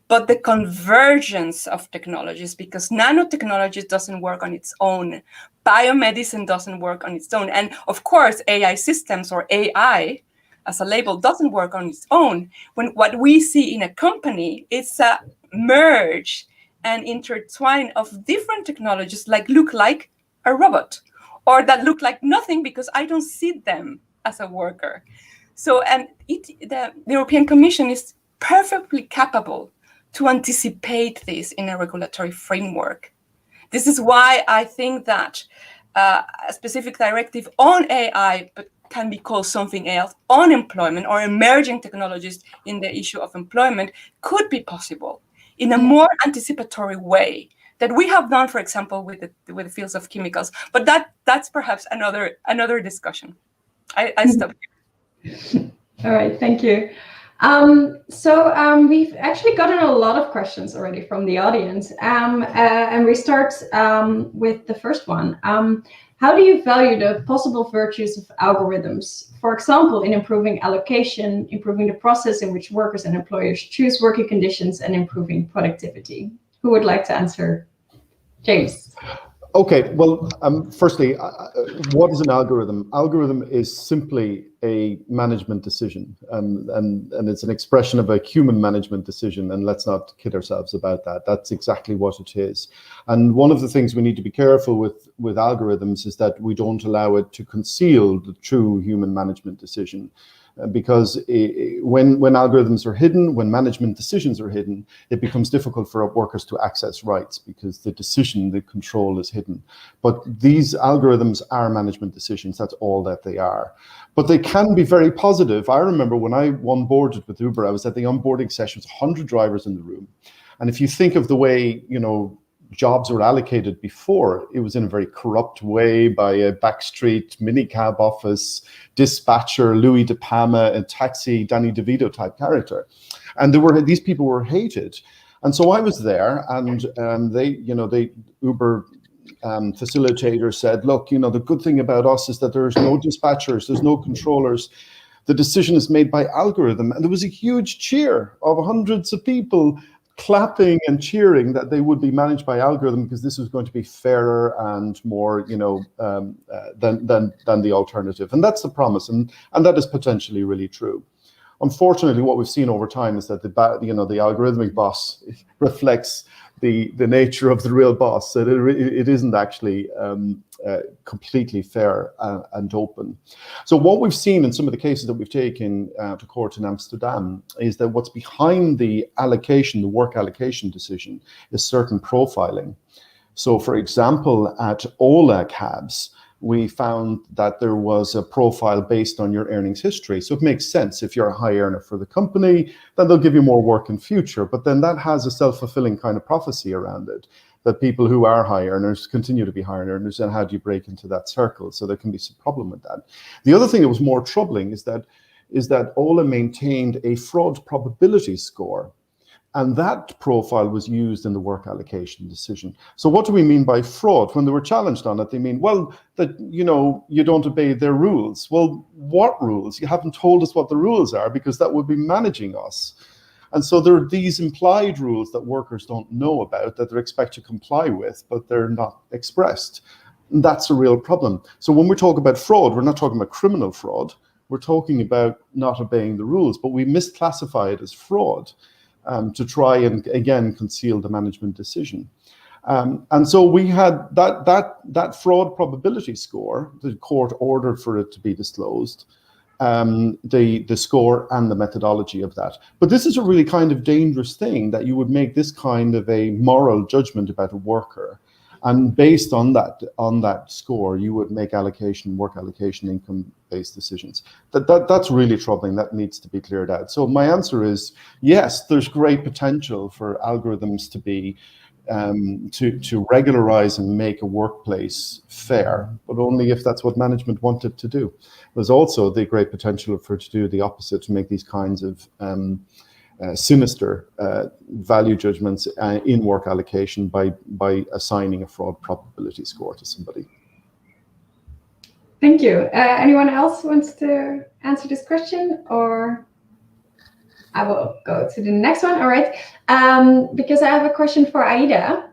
but the convergence of technologies, because nanotechnology doesn't work on its own, biomedicine doesn't work on its own, and of course AI systems or AI as a label doesn't work on its own. When what we see in a company, it's a merge and intertwine of different technologies look like a robot, or that look like nothing because I don't see them as a worker. So, and the European Commission is perfectly capable to anticipate this in a regulatory framework. This is why I think that a specific directive on AI, but can be called something else, on employment or emerging technologies in the issue of employment, could be possible in a more anticipatory way that we have done, for example, with the fields of chemicals. But that's perhaps another discussion. I stop here. All right, thank you. We've actually gotten a lot of questions already from the audience, and we start with the first one. How do you value the possible virtues of algorithms, for example, in improving allocation, improving the process in which workers and employers choose working conditions, and improving productivity? Who would like to answer? James. Okay, well, firstly, what is an algorithm? Algorithm is simply a management decision, and it's an expression of a human management decision, and let's not kid ourselves about that. That's exactly what it is. And one of the things we need to be careful with algorithms is that we don't allow it to conceal the true human management decision. Because when algorithms are hidden, when management decisions are hidden, it becomes difficult for workers to access rights because the decision, the control is hidden. But these algorithms are management decisions. That's all that they are. But they can be very positive. I remember when I onboarded with Uber, I was at the onboarding sessions, 100 drivers in the room. And if you think of the way, jobs were allocated before, it was in a very corrupt way by a backstreet minicab office, dispatcher, Louis De Palma, and taxi, Danny DeVito type character. And these people were hated. And so I was there, and the Uber facilitator said, look, the good thing about us is that there's no dispatchers, there's no controllers. The decision is made by algorithm. And there was a huge cheer of hundreds of people clapping and cheering that they would be managed by algorithm because this was going to be fairer and more, than the alternative. And that's the promise, and that is potentially really true. Unfortunately, what we've seen over time is that the algorithmic boss reflects the nature of the real boss. So it isn't actually completely fair and open. So what we've seen in some of the cases that we've taken to court in Amsterdam is that what's behind the allocation, the work allocation decision, is certain profiling. So for example, at Ola cabs, we found that there was a profile based on your earnings history. So it makes sense. If you're a high earner for the company, then they'll give you more work in future. But then that has a self-fulfilling kind of prophecy around it, that people who are high earners continue to be high earners, and how do you break into that circle? So there can be some problem with that. The other thing that was more troubling is that Ola maintained a fraud probability score, and that profile was used in the work allocation decision. So what do we mean by fraud? When they were challenged on it, they mean, well, that you don't obey their rules. Well, what rules? You haven't told us what the rules are, because that would be managing us. And so there are these implied rules that workers don't know about, that they're expected to comply with, but they're not expressed. And that's a real problem. So when we talk about fraud, we're not talking about criminal fraud. We're talking about not obeying the rules, but we misclassify it as fraud to try and, again, conceal the management decision. And so we had that fraud probability score. The court ordered for it to be disclosed, the score and the methodology of that. But this is a really kind of dangerous thing, that you would make this kind of a moral judgment about a worker, and based on that score, you would make work allocation, income-based decisions. That's really troubling. That needs to be cleared out. So my answer is yes, there's great potential for algorithms to be to regularize and make a workplace fair, but only if that's what management wanted to do. There's also the great potential for it to do the opposite, to make these kinds of sinister value judgments in work allocation by assigning a fraud probability score to somebody. Thank you. Anyone else wants to answer this question, or I will go to the next one? All right, because I have a question for Aida.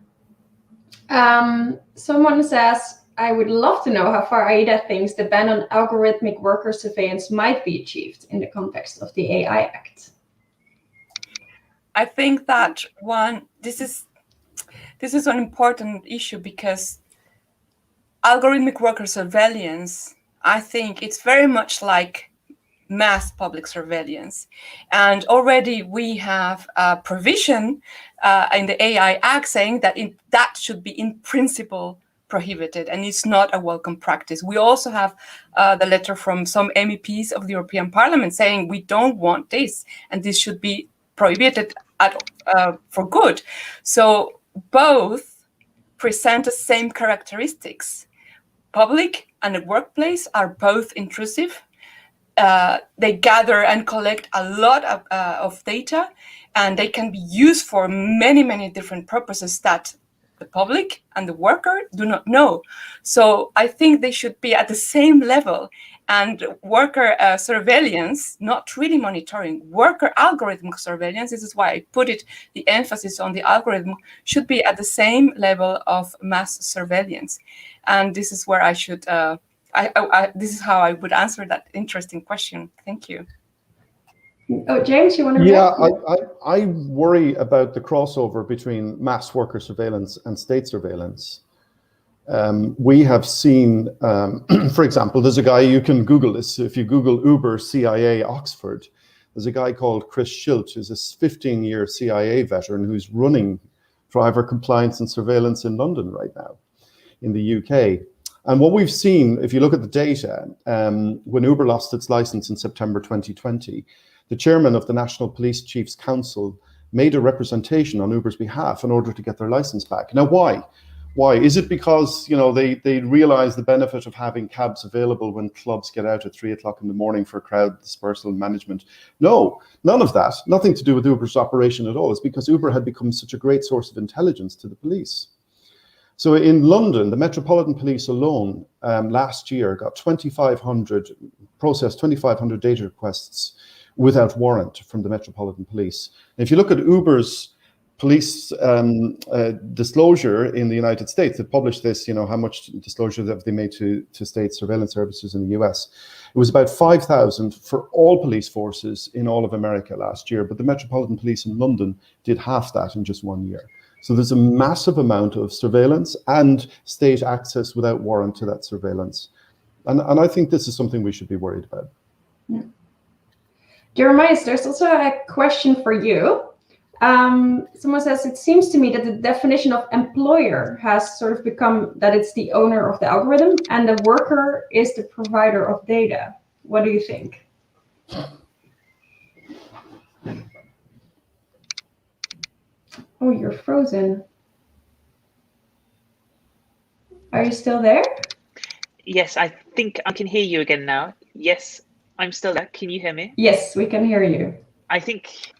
Someone says, I would love to know how far Aida thinks the ban on algorithmic worker surveillance might be achieved in the context of the AI Act. I think that this is an important issue, because algorithmic worker surveillance, I think it's very much like mass public surveillance. And already we have a provision in the AI Act saying that that should be in principle prohibited, and it's not a welcome practice. We also have the letter from some MEPs of the European Parliament saying we don't want this, and this should be prohibited for good. So both present the same characteristics. Public and the workplace are both intrusive. They gather and collect a lot of data, and they can be used for many, many different purposes that the public and the worker do not know. So I think they should be at the same level, and worker surveillance, not really monitoring, worker algorithmic surveillance, this is why I put the emphasis on the algorithm, should be at the same level of mass surveillance. And this is where I should, this is how I would answer that interesting question. Thank you. Oh, James, you want to react? Yeah, I worry about the crossover between mass worker surveillance and state surveillance. We have seen, for example, there's a guy, you can Google this, if you Google Uber CIA Oxford, there's a guy called Chris Schilt, who's a 15-year CIA veteran who's running driver compliance and surveillance in London right now, in the UK. And what we've seen, if you look at the data, when Uber lost its license in September 2020, the chairman of the National Police Chiefs Council made a representation on Uber's behalf in order to get their license back. Now, why? Why? Is it because they realize the benefit of having cabs available when clubs get out at 3 o'clock in the morning for crowd dispersal and management? No, none of that. Nothing to do with Uber's operation at all. It's because Uber had become such a great source of intelligence to the police. So in London, the Metropolitan Police alone last year got processed 2,500 data requests without warrant from the Metropolitan Police. And if you look at Uber's police disclosure in the United States, they published this, how much disclosure have they made to state surveillance services in the US. It was about 5,000 for all police forces in all of America last year, but the Metropolitan Police in London did half that in just 1 year. So there's a massive amount of surveillance and state access without warrant to that surveillance. And I think this is something we should be worried about. Yeah. Jeremias, there's also a question for you. Someone says, it seems to me that the definition of employer has sort of become that it's the owner of the algorithm and the worker is the provider of data. What do you think? Oh, you're frozen. Are you still there? Yes, I think I can hear you again now. Yes, I'm still there. Can you hear me? Yes, we can hear you. I think,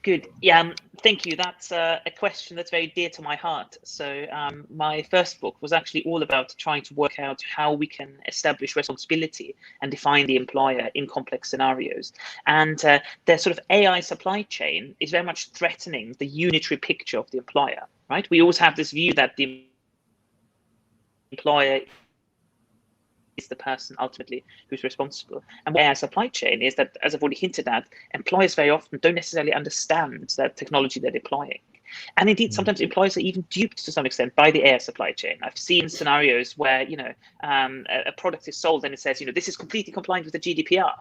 good. Yeah, thank you. That's a question that's very dear to my heart. So my first book was actually all about trying to work out how we can establish responsibility and define the employer in complex scenarios. And the sort of AI supply chain is very much threatening the unitary picture of the employer, right? We always have this view that the employer is the person ultimately who's responsible. And what AI supply chain is that, as I've already hinted at, employers very often don't necessarily understand that technology they're deploying. And indeed, sometimes employers are even duped to some extent by the AI supply chain. I've seen scenarios where, a product is sold and it says, this is completely compliant with the GDPR.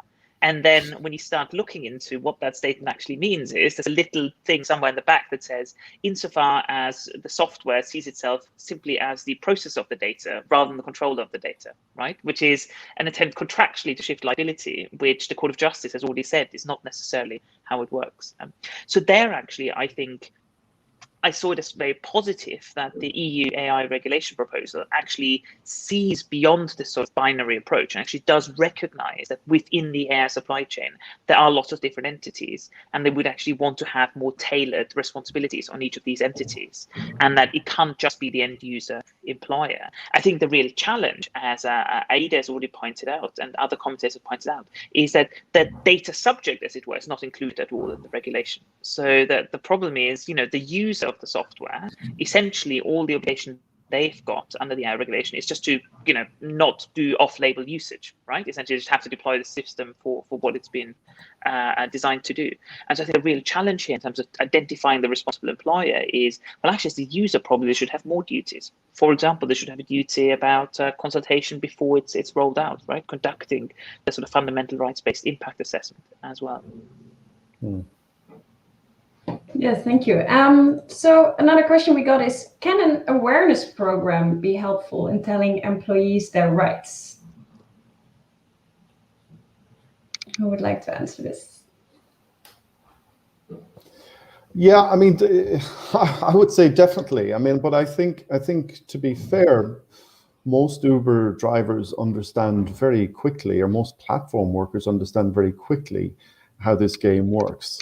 And then when you start looking into what that statement actually means is there's a little thing somewhere in the back that says, insofar as the software sees itself simply as the processor of the data rather than the controller of the data, right? Which is an attempt contractually to shift liability, which the Court of Justice has already said is not necessarily how it works. So there actually, I think, I saw it as very positive that the EU AI regulation proposal actually sees beyond this sort of binary approach and actually does recognize that within the AI supply chain, there are lots of different entities, and they would actually want to have more tailored responsibilities on each of these entities, and that it can't just be the end user employer. I think the real challenge, as Aida has already pointed out and other commentators have pointed out, is that the data subject, as it were, is not included at all in the regulation. So that the problem is, the user of the software, essentially all the obligation they've got under the AI regulation is just to, not do off-label usage, right? Essentially just have to deploy the system for what it's been designed to do. And so I think the real challenge here in terms of identifying the responsible employer is, well, actually as the user probably should have more duties. For example, they should have a duty about consultation before it's rolled out, right? Conducting the sort of fundamental rights-based impact assessment as well. Yes, thank you. So another question we got is, can an awareness program be helpful in telling employees their rights? Who would like to answer this? Yeah, I mean, I would say definitely. But I think to be fair, most Uber drivers understand very quickly, or most platform workers understand very quickly how this game works.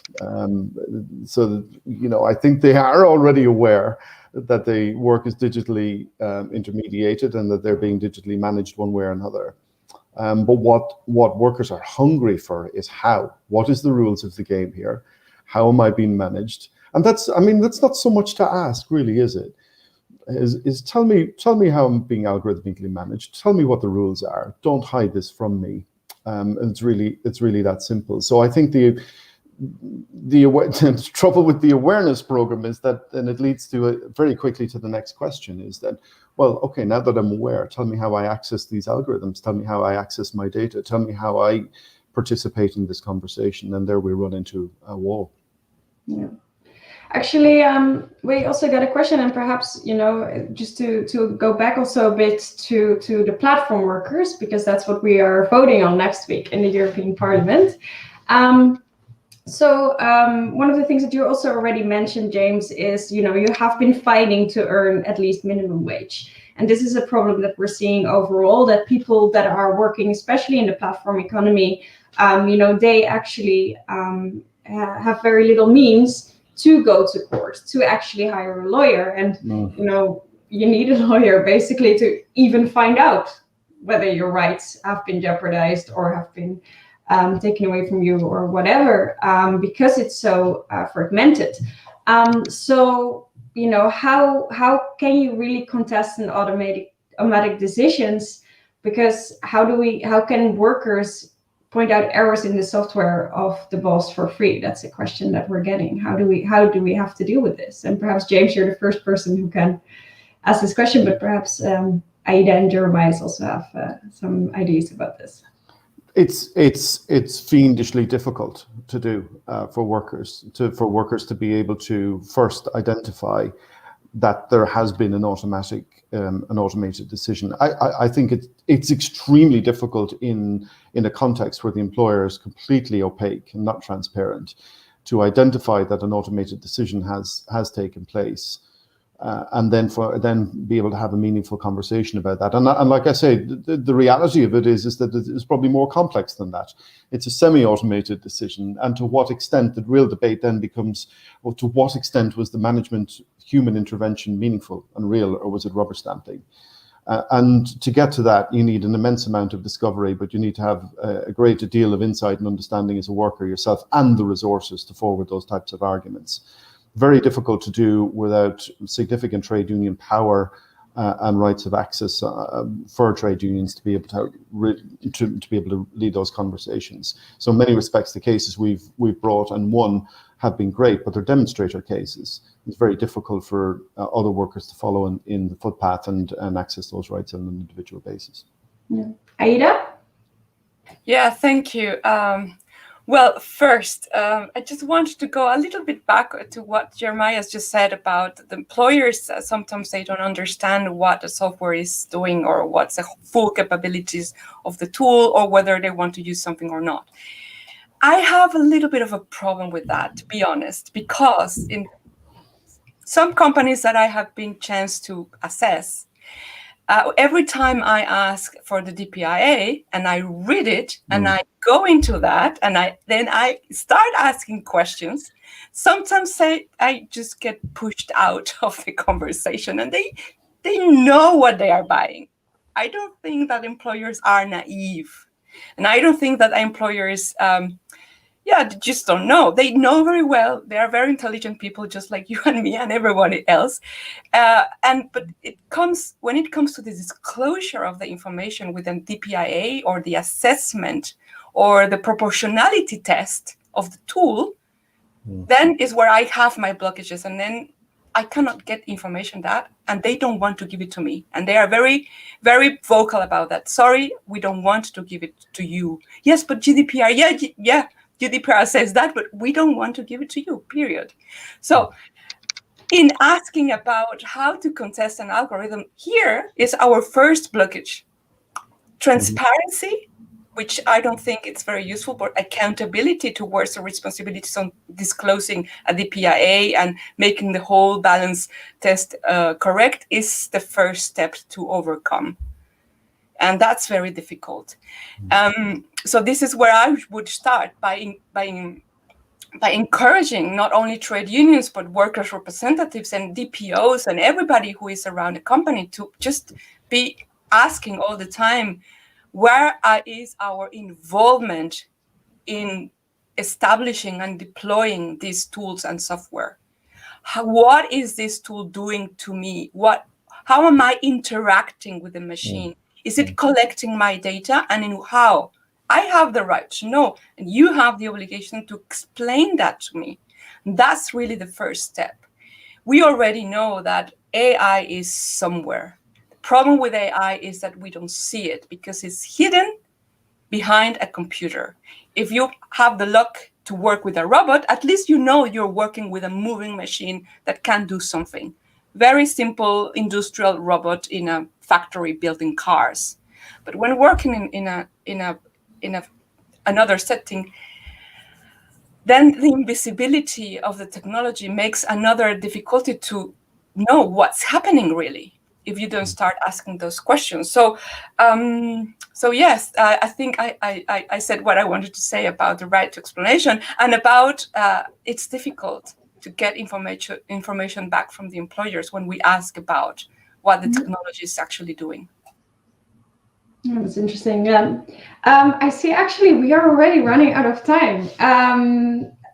So, I think they are already aware that the work is digitally intermediated and that they're being digitally managed one way or another. But what workers are hungry for is how. What is the rules of the game here? How am I being managed? And that's not so much to ask, really, is it? Is tell me how I'm being algorithmically managed. Tell me what the rules are. Don't hide this from me. And it's really that simple. So I think the trouble with the awareness program is that, and it leads to very quickly to the next question, is that, well, okay, now that I'm aware, tell me how I access these algorithms. Tell me how I access my data. Tell me how I participate in this conversation. And there we run into a wall. Yeah. Actually, we also got a question, and perhaps, just to go back also a bit to the platform workers, because that's what we are voting on next week in the European Parliament. So one of the things that you also already mentioned, James, is, you have been fighting to earn at least minimum wage. And this is a problem that we're seeing overall, that people that are working, especially in the platform economy, they actually have very little means to go to court, to actually hire a lawyer. And, you need a lawyer basically to even find out whether your rights have been jeopardized or have been taken away from you or whatever, because it's so fragmented. So, how can you really contest an automatic decisions? Because how can workers point out errors in the software of the boss for free? That's a question that we're getting. How do we have to deal with this? And perhaps James, you're the first person who can ask this question, but perhaps Aida and Jeremias also have some ideas about this. It's fiendishly difficult to do for workers to be able to first identify that there has been an automated decision. I think it's extremely difficult in a context where the employer is completely opaque and not transparent to identify that an automated decision has taken place. And then be able to have a meaningful conversation about that. And like I say, the reality of it is that it's probably more complex than that. It's a semi-automated decision, and to what extent the real debate then becomes, well, to what extent was the management human intervention meaningful and real, or was it rubber stamping? And to get to that, you need an immense amount of discovery, but you need to have a great deal of insight and understanding as a worker yourself, and the resources to forward those types of arguments. Very difficult to do without significant trade union power and rights of access for trade unions to be able to be able to lead those conversations. So in many respects, the cases we've brought and won have been great, but they're demonstrator cases. It's very difficult for other workers to follow in the footpath and access those rights on an individual basis. Yeah. Aida? Yeah, thank you. Well, first, I just wanted to go a little bit back to what Jeremias just said about the employers. Sometimes they don't understand what the software is doing or what's the full capabilities of the tool, or whether they want to use something or not. I have a little bit of a problem with that, to be honest, because in some companies that I have been chance to assess, every time I ask for the DPIA and I read it and I go into that and then I start asking questions, sometimes I just get pushed out of the conversation, and they know what they are buying. I don't think that employers are naive, and I don't think that employers they just don't know. They know very well. They are very intelligent people, just like you and me and everybody else. But when it comes to the disclosure of the information within DPIA, or the assessment or the proportionality test of the tool, then is where I have my blockages, and then I cannot get information and they don't want to give it to me. And they are very, very vocal about that. Sorry, we don't want to give it to you. Yes, but GDPR, yeah. GDPR says that, but we don't want to give it to you, period. So in asking about how to contest an algorithm, here is our first blockage. Transparency, which I don't think it's very useful, but accountability towards the responsibilities on disclosing a DPIA and making the whole balance test correct is the first step to overcome. And that's very difficult. So this is where I would start by encouraging not only trade unions, but workers' representatives and DPOs and everybody who is around the company to just be asking all the time, where is our involvement in establishing and deploying these tools and software? What is this tool doing to me? How am I interacting with the machine? Is it collecting my data, and in how? I have the right to know, and you have the obligation to explain that to me. That's really the first step. We already know that AI is somewhere. The problem with AI is that we don't see it because it's hidden behind a computer. If you have the luck to work with a robot, at least you know you're working with a moving machine that can do something. Very simple industrial robot in a factory building cars. But when working in another setting, then the invisibility of the technology makes another difficulty to know what's happening really if you don't start asking those questions. So yes, I think I said what I wanted to say about the right to explanation, and about it's difficult to get information back from the employers when we ask about what the technology is actually doing. Yeah, that's interesting. I see actually we are already running out of time.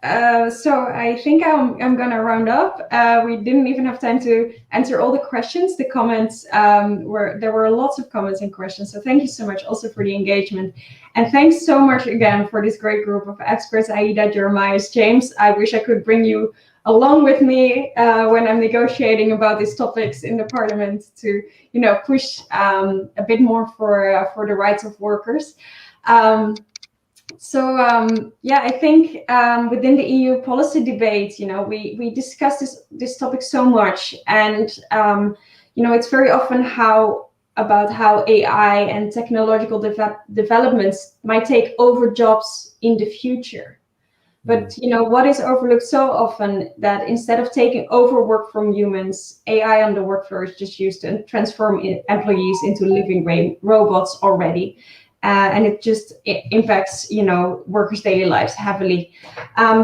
So I think I'm going to round up. We didn't even have time to answer all the questions. The comments there were lots of comments and questions. So thank you so much also for the engagement. And thanks so much again for this great group of experts, Aida, Jeremias, James. I wish I could bring you along with me when I'm negotiating about these topics in the Parliament to, push a bit more for the rights of workers. I think within the EU policy debate, we discuss this topic so much, and it's very often about how AI and technological developments might take over jobs in the future. But what is overlooked so often that instead of taking over work from humans, AI on the work floor is just used to transform employees into living robots already. And it just impacts, workers' daily lives heavily.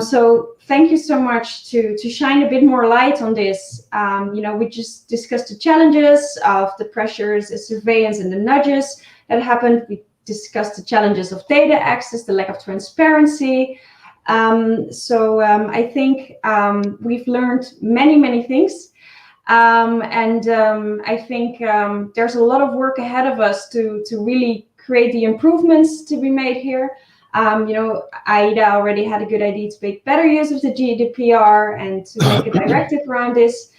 So thank you so much to shine a bit more light on this. We just discussed the challenges of the pressures, the surveillance, and the nudges that happened. We discussed the challenges of data access, the lack of transparency. I think we've learned many things. I think there's a lot of work ahead of us to really create the improvements to be made here. Aida already had a good idea to make better use of the GDPR and to make a directive around this.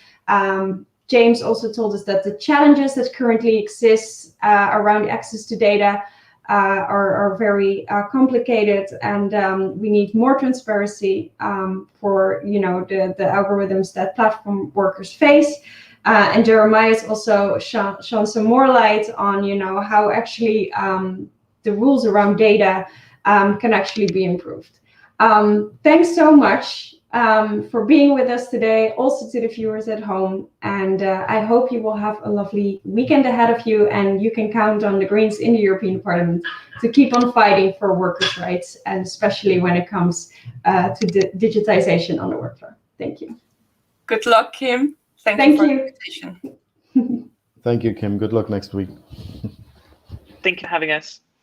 James also told us that the challenges that currently exist around access to data are very complicated, and we need more transparency for the algorithms that platform workers face. And Jeremias also shone some more light on how actually the rules around data can actually be improved. Thanks so much for being with us today, also to the viewers at home, and I hope you will have a lovely weekend ahead of you, and you can count on the Greens in the European Parliament to keep on fighting for workers' rights, and especially when it comes to digitization on the work floor. Thank you. Good luck, Kim. Thank you for the invitation. Thank you, Kim. Good luck next week. Thank you for having us.